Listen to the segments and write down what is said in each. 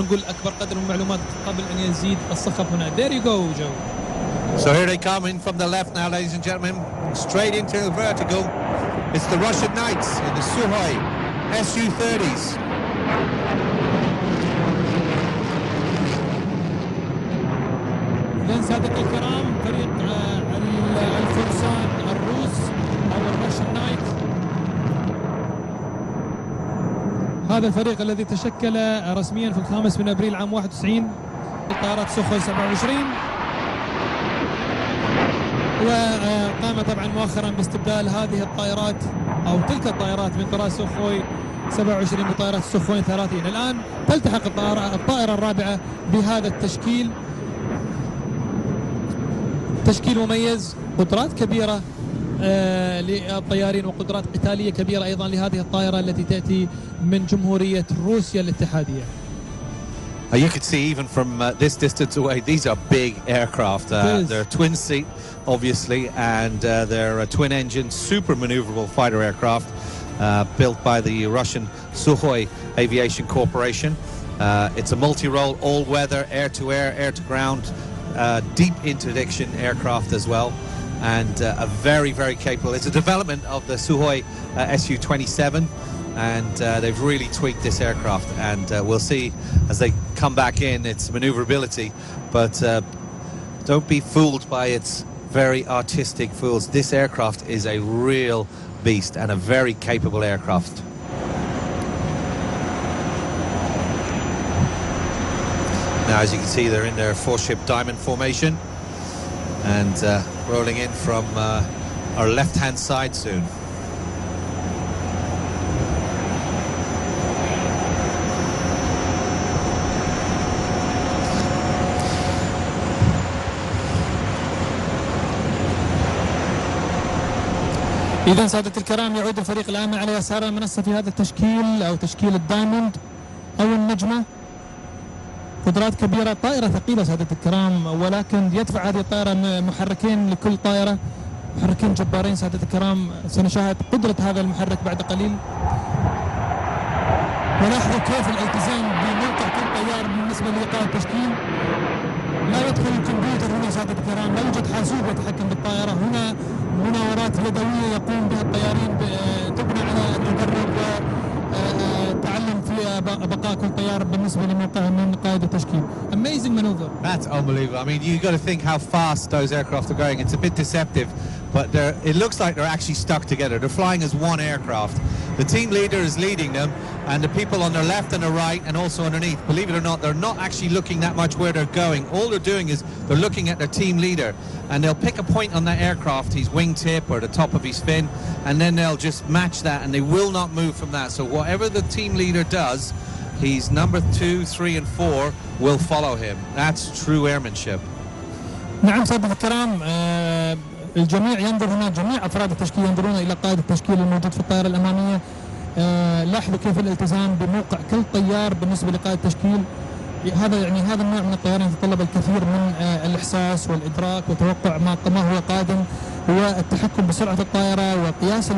نقول أكبر قدر من المعلومات قبل أن يزيد الصخب هنا. There you go, Joe. So here they come in from the left now, ladies and gentlemen, straight into the vertical. It's the Russian Knights in the Sukhoi Su-30s. إذن سادة الكرام فريق الفرسان الروس أو الراشن نايت، هذا الفريق الذي تشكل رسميا في 5 أبريل عام 91 طائرات سوخوي 27، وقام طبعا مؤخرا باستبدال هذه الطائرات أو تلك الطائرات من طائرات سوخوي 27 بطائرات سوخوي 30. الآن تلتحق الطائرة الرابعة بهذا التشكيل، تشكيل مميز، قدرات كبيرة للطيارين وقدرات قتالية كبيرة أيضا لهذه الطائرة التي تأتي من جمهورية روسيا الاتحادية. You can see even from this distance away, these are big aircraft. They're twin seat, obviously, and they're twin engine, super maneuverable fighter aircraft built by the Russian Sukhoi Aviation Corporation. It's a multi-role, all-weather, air-to-air, air-to-ground, deep interdiction aircraft as well, and a very, very capable. It's a development of the Sukhoi Su-27, and they've really tweaked this aircraft, and we'll see as they come back in its maneuverability, but don't be fooled by its very artistic fools. This aircraft is a real beast and a very capable aircraft. Now, as you can see, they're in their 4-ship diamond formation and rolling in from our left-hand side soon. إذا سادة الكرام يعود الفريق الآن على يسار المنصة في هذا التشكيل أو تشكيل الدايموند أو النجمة. قدرات كبيرة، طائرة ثقيلة سادة الكرام، ولكن يدفع هذه الطائرة محركين لكل طائرة، محركين جبارين سادة الكرام. سنشاهد قدرة هذا المحرك بعد قليل، ولاحظوا كيف الالتزام بموقع كل طيار بالنسبة لإيقاع التشكيل. لا يدخل الكمبيوتر هنا سادة الكرام، لا يوجد حاسوب يتحكم بالطائرة، هنا مناورات يدوية يقوم بها الطيارين تبنى على تدرب وتعلم في بقاء كل طيار بالنسبة لموقعه من قائد التشكيل. Amazing maneuver. That's unbelievable. I mean, you've got to think how fast those aircraft are going. It's a bit deceptive, but it looks like they're actually stuck together. They're flying as one aircraft. The team leader is leading them, and the people on their left and their right and also underneath, believe it or not, they're not actually looking that much where they're going. All they're doing is they're looking at their team leader, and they'll pick a point on that aircraft, his wingtip or the top of his fin, and then they'll just match that, and they will not move from that. So whatever the team leader does, he's number 2, 3 and 4 will follow him. That's true airmanship. نعم سادة الكرام، الجميع ينظر هنا، جميع أفراد التشكيل ينظرون إلى قائد التشكيل الموجود في الطائرة الأمامية. لاحظوا كيف الالتزام بموقع كل طيار بالنسبة لقائد التشكيل. هذا يعني هذا النوع من الطيران يتطلب الكثير من الإحساس والإدراك وتوقع ما هو قادم، والتحكم بسرعة الطائرة وقياس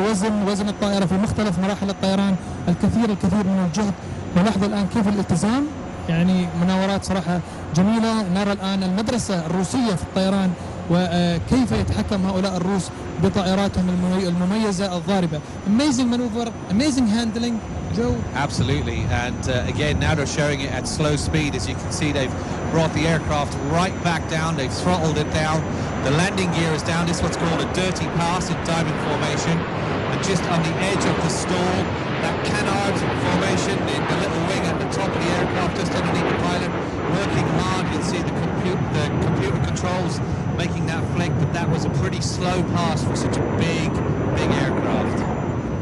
وزن الطائرة في مختلف مراحل الطيران، الكثير من الجهد. ولاحظوا الآن كيف الالتزام، يعني مناورات صراحة جميلة. نرى الآن المدرسة الروسية في الطيران وكيف يتحكم هؤلاء الروس بطائراتهم المميزة الضاربة. Amazing maneuver, amazing handling, Joe. Absolutely, and again now they're showing it at slow speed. As you can see, they've brought the aircraft right back down, they've throttled it down, the landing gear is down. This is what's called a dirty pass in diamond formation, and just on the edge of the stall, that canard formation in the little wing at the top of the aircraft just underneath the pilot, working hard. You'll see the computer controls making that flick, but that was a pretty slow pass for such a big aircraft.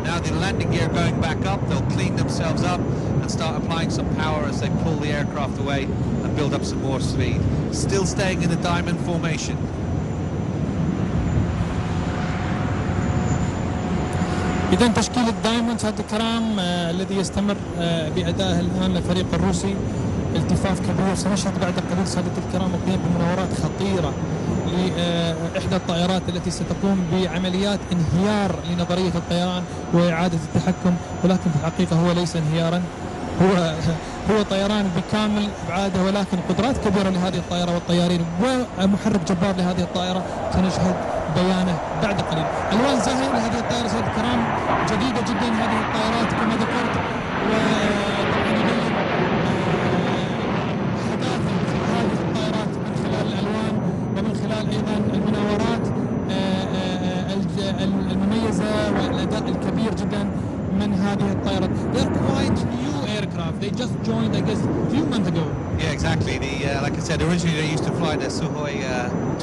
Now the landing gear going back up, they'll clean themselves up and start applying some power as they pull the aircraft away and build up some more speed. Still staying in the diamond formation. إذا تشكيل الدايموند سادة الكرام الذي يستمر بأدائه الآن الفريق الروسي، التفاف كبير. سنشهد بعد قليل سادة الكرام القيام بمناورات خطيرة لإحدى الطائرات التي ستقوم بعمليات انهيار لنظرية الطيران وإعادة التحكم، ولكن في الحقيقة هو ليس انهيارا، هو طيران بكامل ابعاده، ولكن قدرات كبيره لهذه الطائره والطيارين ومحرك جبار لهذه الطائره سنشهد بيانه بعد قليل. الوان زاهيه لهذه الطائره سيد الكرام، جديده جدا هذه الطائرات كما ذكرت، وطبعا يبين حداثه في هذه الطائرات من خلال الالوان ومن خلال ايضا المناورات المميزه والاداء الكبير جدا من هذه الطائرات. They're quite new aircraft. They just joined, I guess, a few months ago. Yeah, exactly. Like I said, originally they used to fly the Sukhoi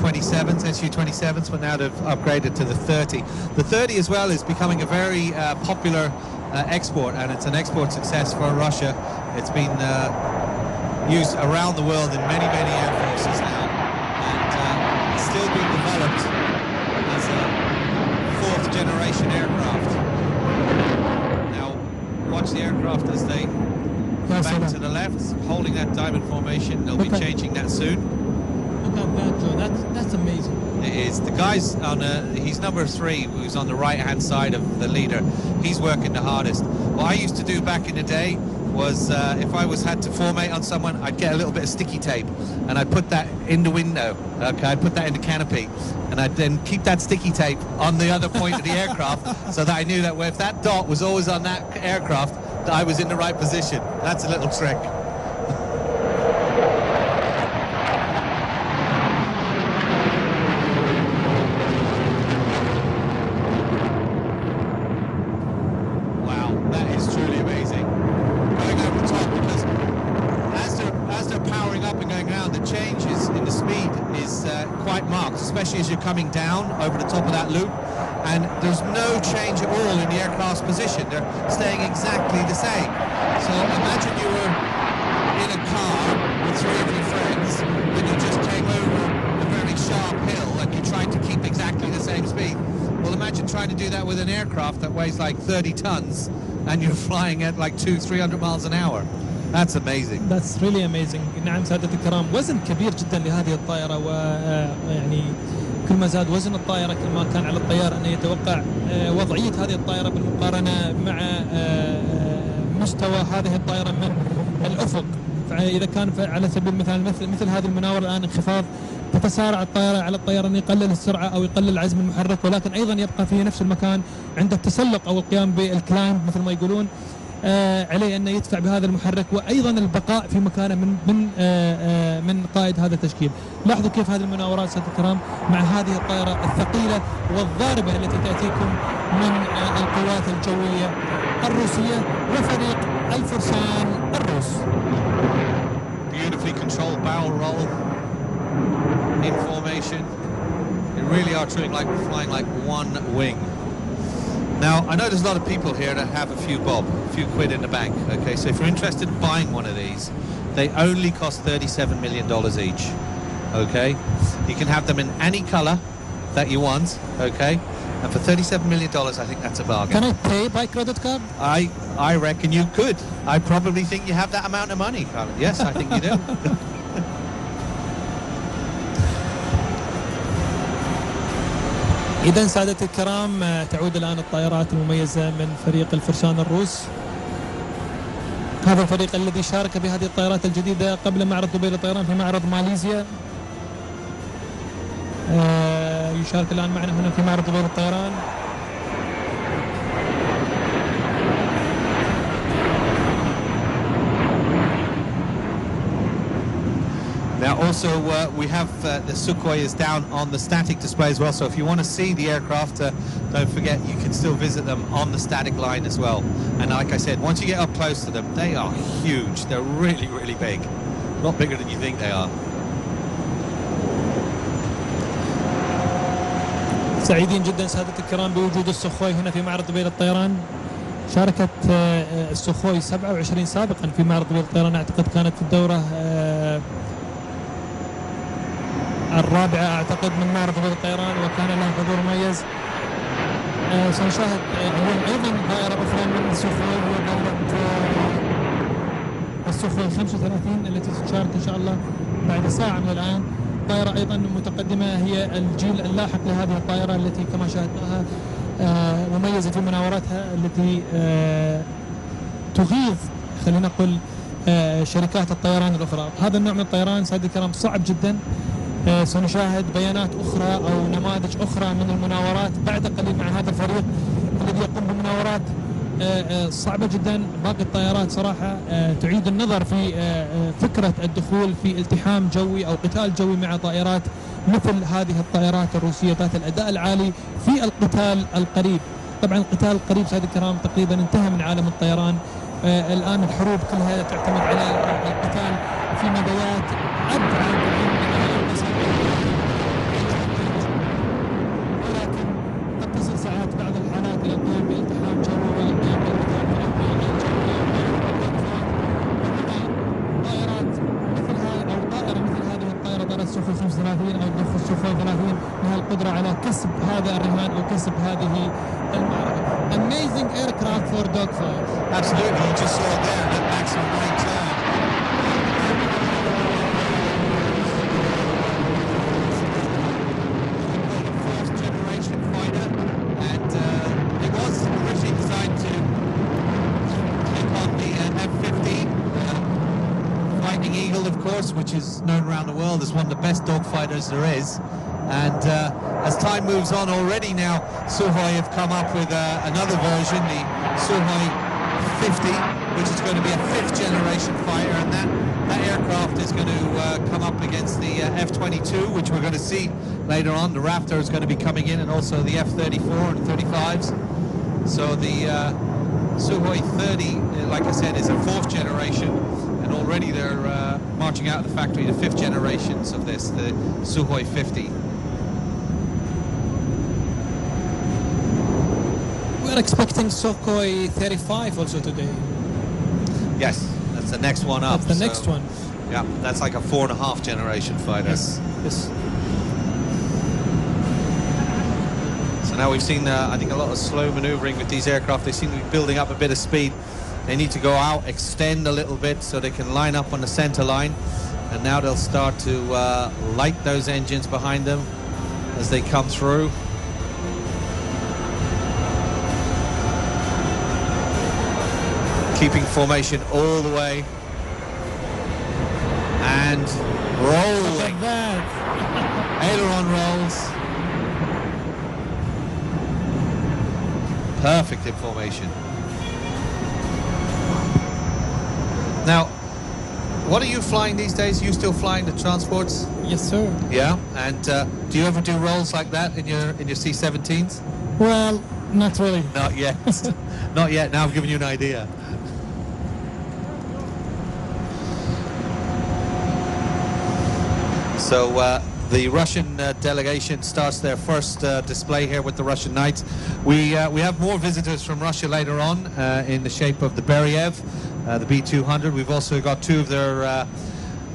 27s, Su-27s, but now they've upgraded to the 30. The 30 as well is becoming a very popular export, and it's an export success for Russia. It's been used around the world in many air forces now, and it's still being developed as a fourth generation aircraft. Now watch the aircraft as they back to the left, holding that diamond formation. They'll be changing that soon. Look at that, Joe. That's amazing. It is. The guy's on he's number 3, who's on the right hand side of the leader. He's working the hardest. What I used to do back in the day was if I had to formate on someone, I'd get a little bit of sticky tape and I'd put that in the window. Okay, I'd put that in the canopy, and I'd then keep that sticky tape on the other point of the aircraft, so that I knew that if that dot was always on that aircraft, that I was in the right position. That's a little trick. Wow, that is truly amazing. Going over the top, because as they're powering up and going around, the changes in the speed is quite marked, especially as you're coming down over the top of that loop. And there's no change at all in the aircraft's position. They're staying exactly the same. So imagine you were in a car with 3 of your friends and you just came over a very sharp hill and you tried to keep exactly the same speed. Well, imagine trying to do that with an aircraft that weighs like 30 tons and you're flying at like 200-300 miles an hour. That's amazing. That's really amazing. نعم سادة الكرام، وزن كبير جدا لهذه الطائرة، ويعني كل ما زاد وزن الطائرة كل ما كان على الطيار أن يتوقع وضعية هذه الطائرة بالمقارنة مع مستوى هذه الطائرة من الأفق. فإذا كان على سبيل المثال مثل هذه المناورة الآن انخفاض، تتسارع الطائرة على الطيار أن يقلل السرعة أو يقلل عزم المحرك، ولكن أيضا يبقى في نفس المكان عند التسلق أو القيام بالكلايمب مثل ما يقولون. عليه أن يدفع بهذا المحرك، وأيضا البقاء في مكانه من قائد هذا التشكيل. لاحظوا كيف هذه المناورات سادة الكرام مع هذه الطائرة الثقيلة والضاربة التي تأتيكم من القوات الجوية الروسية وفريق الفرسان الروس. Beautifully controlled barrel roll in formation. They really are flying like one wing. Now, I know there's a lot of people here that have a few quid in the bank, okay? So if you're interested in buying one of these, they only cost $37 million each, okay? You can have them in any color that you want, okay? And for $37 million, I think that's a bargain. Can I pay by credit card? I reckon you could. I probably think you have that amount of money. Yes, I think you do. إذا سادتي الكرام، تعود الآن الطائرات المميزة من فريق الفرسان الروس. هذا الفريق الذي شارك بهذه الطائرات الجديدة قبل معرض دبي للطيران في معرض ماليزيا، يشارك الآن معنا هنا في معرض دبي للطيران. Now also we have the Sukhoi is down on the static display as well, so if you want to see the aircraft, don't forget you can still visit them on the static line as well. And like I said, once you get up close to them, they are huge. They're really big. A lot bigger than you think they are. سعيدين جدا سادة الكرام بوجود السخوي هنا في معرض دبي للطيران. شاركت السخوي 27 سابقا في معرض دبي للطيران، اعتقد كانت في الدورة الرابعة اعتقد من معرض دبي للطيران، وكان لها حضور مميز. سنشاهد اليوم ايضا طائرة اخرى من السخوي، هي طائرة السخوي 35 التي تشارك ان شاء الله بعد ساعة من الان. طائرة ايضا متقدمة، هي الجيل اللاحق لهذه الطائرة التي كما شاهدناها مميزة في مناوراتها التي تغيظ خلينا نقول شركات الطيران الأخرى. هذا النوع من الطيران سادة الكرام صعب جدا. سنشاهد بيانات أخرى أو نماذج أخرى من المناورات بعد قليل مع هذا الفريق الذي يقوم بمناورات صعبة جدا. باقي الطائرات صراحة تعيد النظر في فكرة الدخول في التحام جوي أو قتال جوي مع طائرات مثل هذه الطائرات الروسية ذات الأداء العالي في القتال القريب. طبعا القتال القريب سادة الكرام تقريبا انتهى من عالم الطيران. الآن الحروب كلها تعتمد على القتال في مدوات أبعد عن ولكن قد تصل ساعات بعض الحالات إلى القيام بالتحام جوي والقيام بالقتال طائرات مثل هذه أو طائرة مثل هذه الطائرة طائرة سوخوي 35 أو سوخوي 30 لها القدرة على كسب هذا الرهان أو كسب هذه المعركة. Amazing aircraft for dogfights. Absolutely, you just saw it there at maximum right turn. First generation fighter, and it was originally designed to take on the F-15 Fighting Eagle, of course, which is known around the world as one of the best dogfighters there is. And as time moves on, already now Sukhoi have come up with another version, the Sukhoi 50, which is going to be a 5th generation fighter, and that aircraft is going to come up against the F-22, which we're going to see later on. The Raptor is going to be coming in, and also the F-34 and 35s. So the Sukhoi 30, like I said, is a 4th generation, and already they're marching out of the factory the 5th generations of this, the Sukhoi 50. We're expecting Sukhoi 35 also today. Yes, that's the next one up. That's the next one. Yeah, that's like a 4.5 generation fighter. Yes, yes. So now we've seen, I think, a lot of slow maneuvering with these aircraft. They seem to be building up a bit of speed. They need to go out, extend a little bit so they can line up on the center line. And now they'll start to light those engines behind them as they come through. Keeping formation all the way and rolling. Aileron rolls. Perfect in formation. Now, what are you flying these days? Are you still flying the transports? Yes, sir. Yeah, and do you ever do rolls like that in your C-17s? Well, not really. Not yet. Not yet. Now I've given you an idea. So the Russian delegation starts their first display here with the Russian Knights. We have more visitors from Russia later on in the shape of the Beriev, the B-200. We've also got 2 of their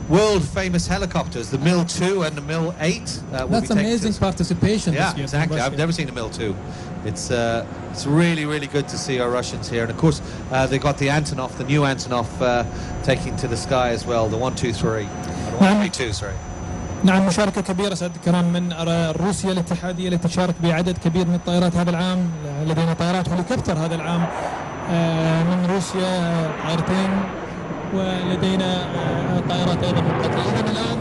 world-famous helicopters, the Mil-2 and the Mil-8. That's amazing participation. Yeah, this year exactly. I've never seen a Mil-2. It's really, really good to see our Russians here. And of course, they got the Antonov, the new Antonov, taking to the sky as well, the 123. 132, sorry. نعم، مشاركة كبيرة سادة الكرام من روسيا الاتحادية التي تشارك بعدد كبير من الطائرات هذا العام. لدينا طائرات هليكوبتر هذا العام من روسيا طائرتين، ولدينا طائرات أيضا من قطر. إذن الآن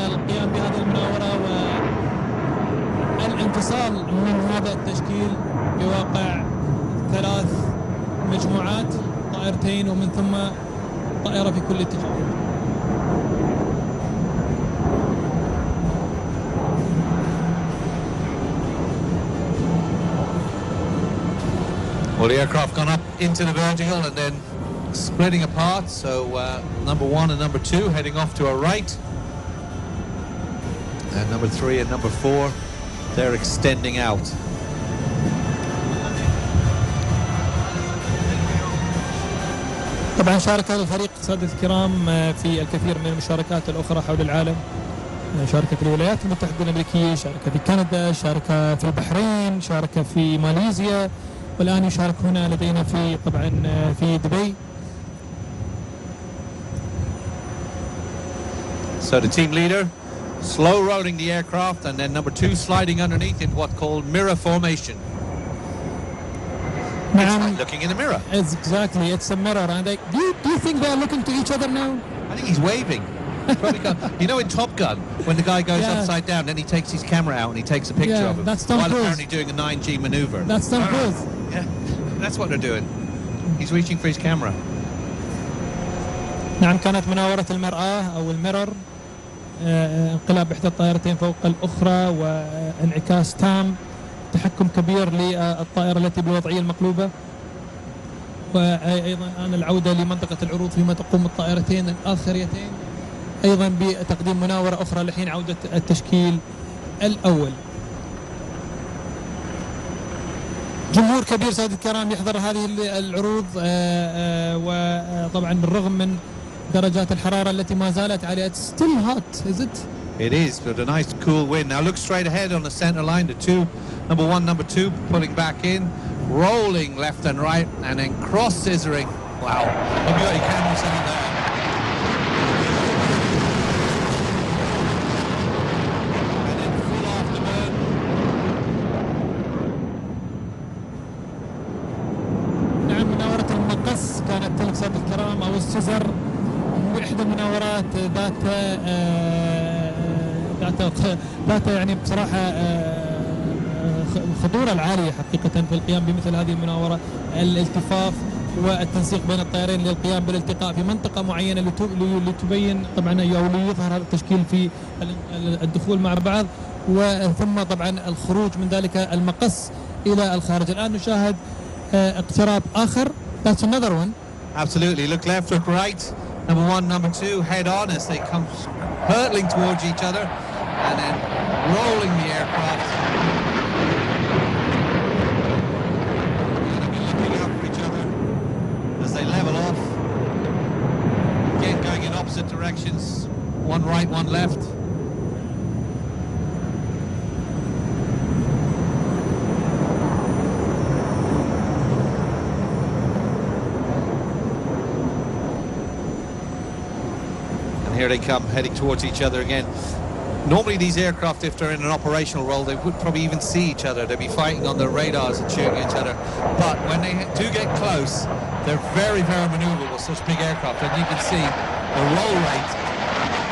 القيام بهذه المناورة والانفصال من هذا التشكيل بواقع 3 مجموعات، طائرتين ومن ثم طائرة في كل اتجاه. Well, the aircraft gone up into the vertical and then splitting apart. So number 1 and number 2 heading off to our right. And number 3 and number 4, they're extending out. طبعا شارك هذا الفريق سادة الكرام في الكثير من المشاركات الأخرى حول العالم. شارك في الولايات المتحدة الأمريكية، شارك في كندا، شارك في البحرين، شارك في ماليزيا، والآن يشارك هنا لدينا في طبعا في دبي. So the team leader slow rolling the aircraft, and then number 2 sliding underneath in what's called mirror formation. It's like looking in the mirror. Exactly, it's a mirror. And do you think they're looking to each other now? I think he's waving. You know, in Top Gun, when the guy goes upside down, then he takes his camera out and he takes a picture of him that's Tom while Cruise. apparently doing a 9G maneuver. That's Tom Cruise. Yeah, that's what they're doing. He's reaching for his camera. نعم، كانت مناورة المرآة أو الميرور، انقلاب إحدى الطائرتين فوق الأخرى وانعكاس تام، تحكم كبير للطائرة التي بالوضعية المقلوبة. وأيضا الآن العودة لمنطقة العروض فيما تقوم الطائرتين الآخريتين أيضا بتقديم مناورة أخرى لحين عودة التشكيل الأول. جمهور كبير سادة الكرام يحضر هذه العروض، وطبعا بالرغم من درجات الحرارة التي ما زالت عالية. It's still hot, is it? It is, but a nice cool wind. Now look straight ahead on the center line. The two, number one, number two, pulling back in, rolling left and right, and then cross scissoring. Wow. Hope you got your camera set there. And then full afterburn. نعم، مناورة المقص كانت تلك سادة الكرام أو السزر، إحدى المناورات ذات يعني بصراحة الخطورة العالية حقيقة في القيام بمثل هذه المناورة، الالتفاف والتنسيق بين الطائرين للقيام بالالتقاء في منطقة معينة لتبين طبعا أو ليظهر هذا التشكيل في الدخول مع بعض، وثم طبعا الخروج من ذلك المقص إلى الخارج. الآن نشاهد اقتراب آخر. That's another one. Absolutely. Look left, look right. Number one, number two, head on as they come hurtling towards each other and then rolling the aircraft. They're going to be looking out for each other as they level off. Again, going in opposite directions. One right, one left. Here they come, heading towards each other again. Normally these aircraft, if they're in an operational role, they would probably even see each other. They'd be fighting on their radars and shooting each other. But when they do get close, they're very, very maneuverable with such big aircraft. And you can see the roll rate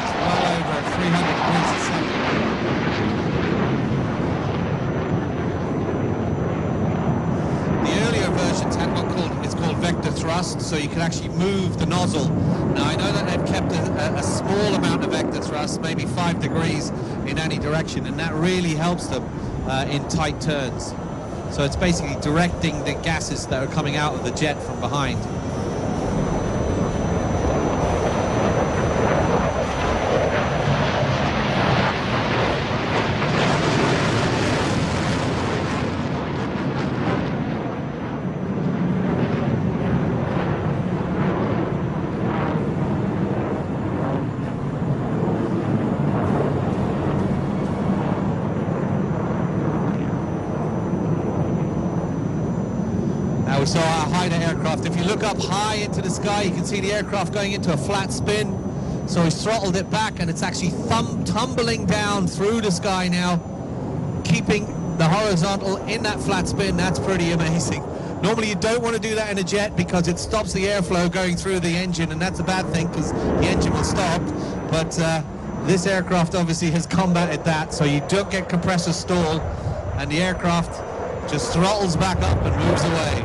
is well over 300 degrees a second. The earlier versions had it's called vector thrust, so you can actually move the nozzle. Now I know that they've kept a small amount of vector thrust, maybe 5 degrees in any direction, and that really helps them in tight turns. So it's basically directing the gases that are coming out of the jet from behind. We saw our Haida aircraft. If you look up high into the sky, you can see the aircraft going into a flat spin. So he's throttled it back and it's actually tumbling down through the sky now, keeping the horizontal in that flat spin. That's pretty amazing. Normally you don't want to do that in a jet because it stops the airflow going through the engine, and that's a bad thing because the engine will stop. But this aircraft obviously has combated that, so you don't get compressor stall and the aircraft just throttles back up and moves away.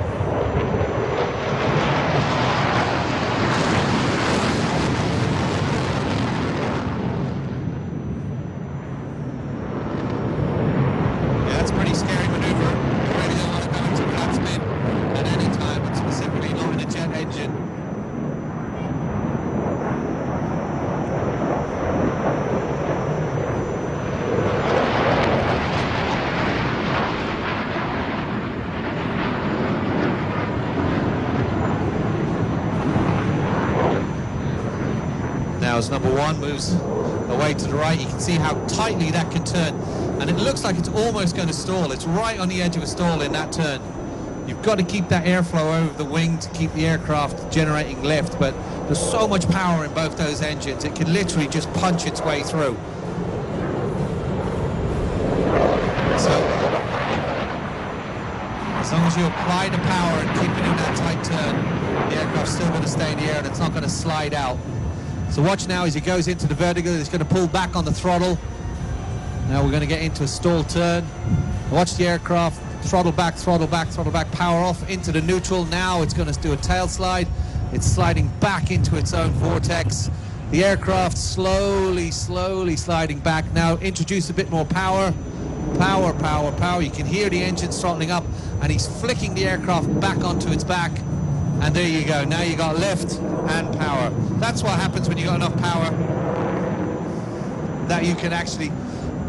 As number one moves away to the right, you can see how tightly that can turn, and it looks like it's almost going to stall. It's right on the edge of a stall in that turn. You've got to keep that airflow over the wing to keep the aircraft generating lift, but there's so much power in both those engines, it can literally just punch its way through. So As long as you apply the power and keep it in that tight turn, the aircraft's still going to stay in the air and it's not going to slide out. So watch now as he goes into the vertical, he's going to pull back on the throttle. Now we're going to get into a stall turn. Watch the aircraft, throttle back, throttle back, throttle back, power off into the neutral. Now it's going to do a tail slide. It's sliding back into its own vortex. The aircraft slowly sliding back. Now introduce a bit more power. Power, power, power. You can hear the engines throttling up, and he's flicking the aircraft back onto its back. And there you go. Now you got lift and power. That's what happens when you got enough power that you can actually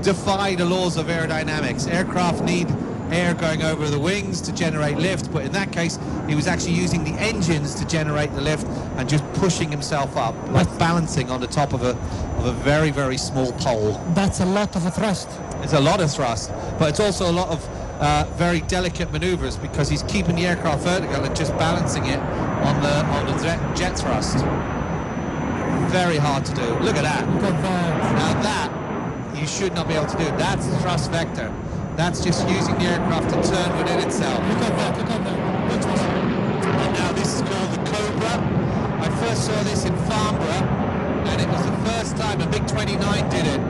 defy the laws of aerodynamics. Aircraft need air going over the wings to generate lift, but in that case he was actually using the engines to generate the lift and just pushing himself up, like balancing on the top of a very, very small pole. That's a lot of thrust. It's a lot of thrust, but it's also a lot of very delicate maneuvers, because he's keeping the aircraft vertical and just balancing it on the jet thrust. Very hard to do. Look at that. Look at that. Now that you should not be able to do. That's the thrust vector. That's just using the aircraft to turn within itself. Look at that, look at that. And now this is called the Cobra. I first saw this in Farnborough, and it was the first time a Big 29 did it.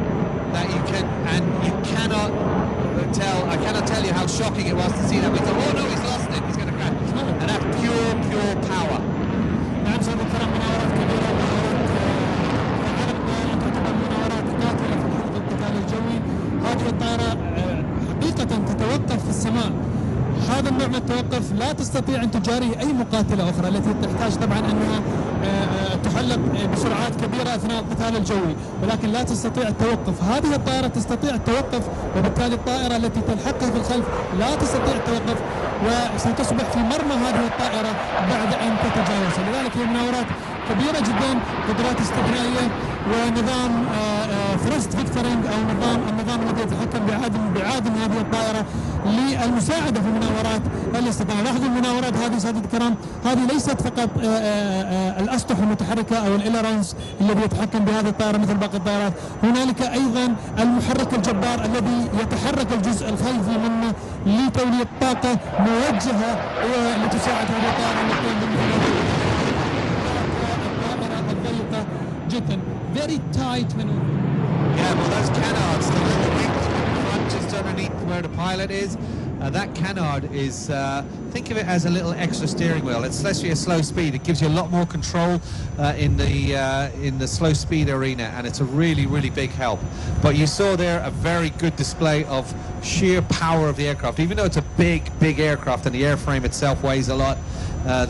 That you can, and you cannot tell, I cannot tell you how shocking it was to see that. We thought, oh no, he's lost it, he's going to crash. And that's pure power. نعم سيد الكرام، مناورات كبيرة، تعتبر مناورات قاتلة في حرب القتال الجوي. هذه الطائرة حقيقة تتوقف في السماء. هذا النوع من التوقف لا تستطيع أن تجاريه أي مقاتلة أخرى، التي تحتاج طبعا أنها تحلق بسرعات كبيرة أثناء القتال الجوي، ولكن لا تستطيع التوقف. هذه الطائرة تستطيع التوقف، وبالتالي الطائرة التي تلحقها في الخلف لا تستطيع التوقف، وستصبح في مرمى هذه الطائرة بعد أن تتجاوز. لذلك هي مناورات كبيرة جدا، قدرات استثنائية، ونظام ثرست فيكتورينج أو النظام الذي يتحكم بعادم هذه الطائرة للمساعدة في مناورات الاصطدام. لاحظوا المناورات هذه سادة الكرام، هذه ليست فقط الأسطح المتحركة أو الإيلرونز الذي يتحكم بهذه الطائرة مثل باقي الطائرات، هنالك أيضا المحرك الجبار الذي يتحرك الجزء الخلفي منه لتوليد طاقة موجهة لتساعد هذه الطائرة أن تقوم بالمهمة. الطائرة الضيقة جدا. Very tight maneuver. Yeah, well, those canards, the little wings in front just underneath where the pilot is, that canard is, think of it as a little extra steering wheel. It's especially a slow speed. It gives you a lot more control in the slow speed arena, and it's a really, really big help. But you saw there a very good display of sheer power of the aircraft. Even though it's a big, big aircraft and the airframe itself weighs a lot,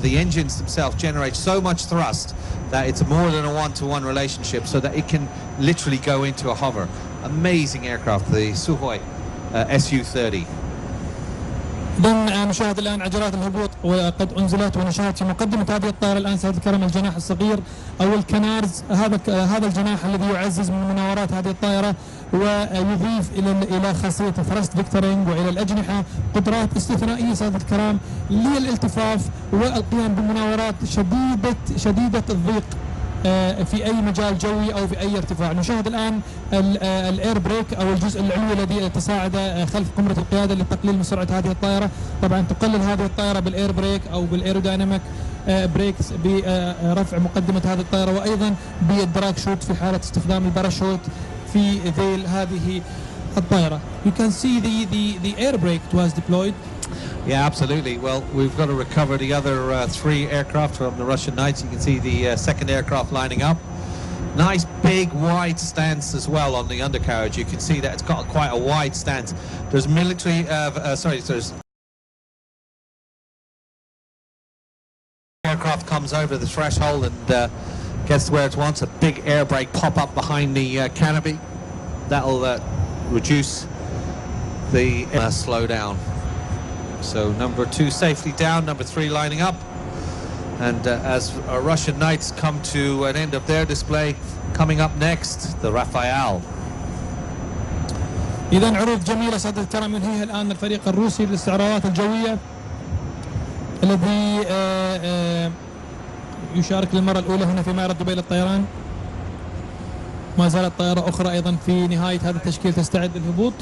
the engines themselves generate so much thrust that it's more than a one-to-one relationship, so that it can literally go into a hover. Amazing aircraft, the Sukhoi Su-30. إذن نشاهد الآن عجلات الهبوط وقد أنزلت، ونشاهد في مقدمة هذه الطائرة الآن سيد الكرام الجناح الصغير أو الكنارز. هذا الجناح الذي يعزز من مناورات هذه الطائرة ويضيف إلى خاصية ثرست فيكتورينج، وإلى الأجنحة قدرات استثنائية سيد الكرام للالتفاف والقيام بمناورات شديدة الضيق في أي مجال جوي أو في أي ارتفاع. نشاهد الآن الاير بريك أو الجزء العلوي الذي يتساعد خلف قمرة القيادة للتقليل من سرعة هذه الطائرة. طبعا تقلل هذه الطائرة بالاير بريك أو بالايرودايناميك بريكس برفع مقدمة هذه الطائرة، وأيضا بالدراج شوت في حالة استخدام الباراشوت في ذيل هذه الطائرة. You can see the air brake was deployed. Yeah, absolutely. Well, we've got to recover the other three aircraft from the Russian Knights. You can see the second aircraft lining up. Nice big wide stance as well on the undercarriage. You can see that it's got quite a wide stance. There's military, there's aircraft comes over the threshold and gets to where it wants. A big air brake pop up behind the canopy. That'll reduce the slow down. So number 2 safely down, number 3 lining up, and as our Russian Knights come to an end of their display, coming up next the Rafael. إذا عروض جميلة سادة الكرام ينهيها الآن الفريق الروسي للاستعراضات الجوية الذي يشارك للمرة الأولى هنا في معرض دبي للطيران. ما زالت طائرة أخرى أيضا في نهاية هذا التشكيل تستعد للهبوط.